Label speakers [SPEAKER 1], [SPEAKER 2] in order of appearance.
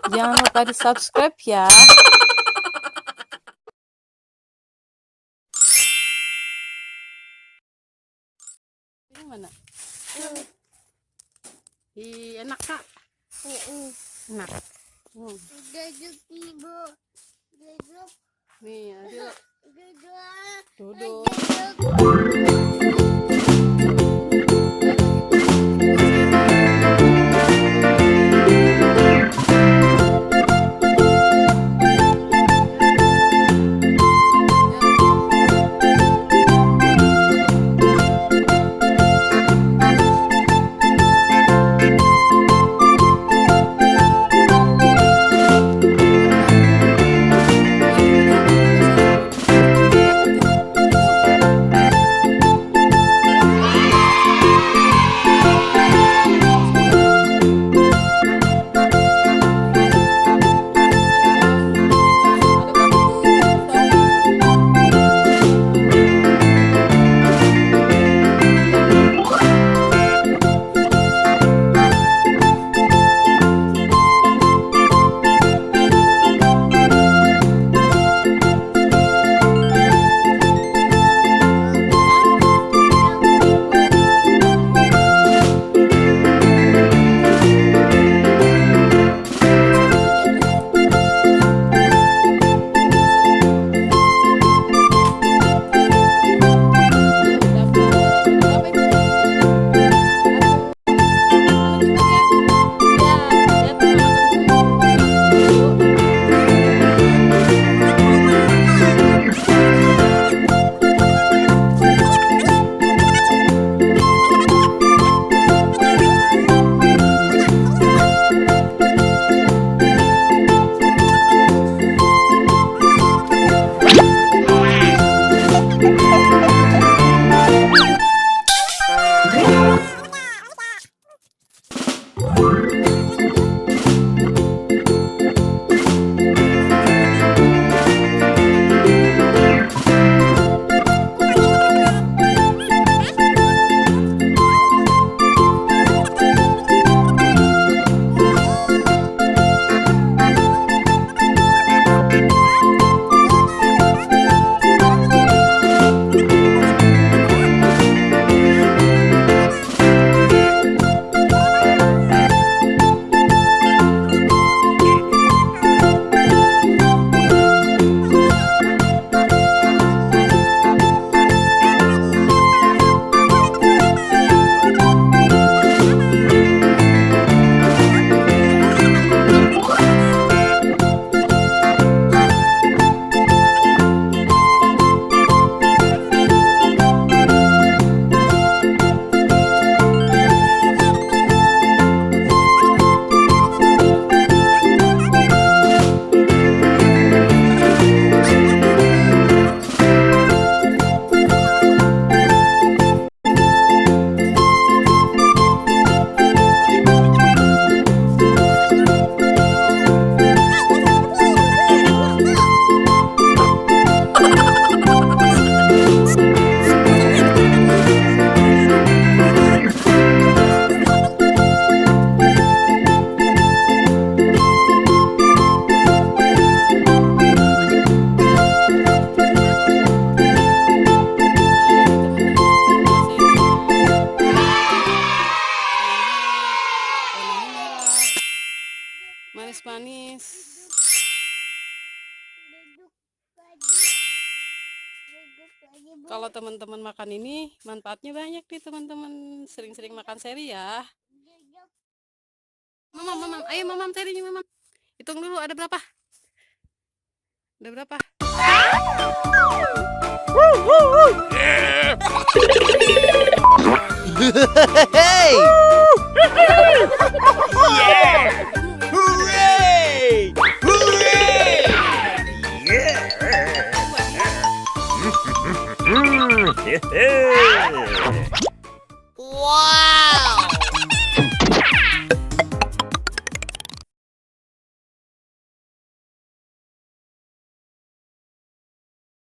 [SPEAKER 1] Jangan lupa di subscribe ya. Ini mana? Enak kak? Enak.
[SPEAKER 2] Duduk ibu, duduk.
[SPEAKER 1] Nih, ayo
[SPEAKER 2] Duduk.
[SPEAKER 1] duduk. Manis-manis.
[SPEAKER 2] Duduk lagi. Duduk lagi, Bu.
[SPEAKER 1] Kalau teman-teman makan ini manfaatnya banyak nih teman-teman. Sering-sering makan seri ya.
[SPEAKER 2] Duduk.
[SPEAKER 1] Mamam, ayo mamam serinya mamam. Hitung dulu ada berapa? Ada berapa?
[SPEAKER 3] Hey! Yeah! Hooray! Hooray! Yeah! Wow!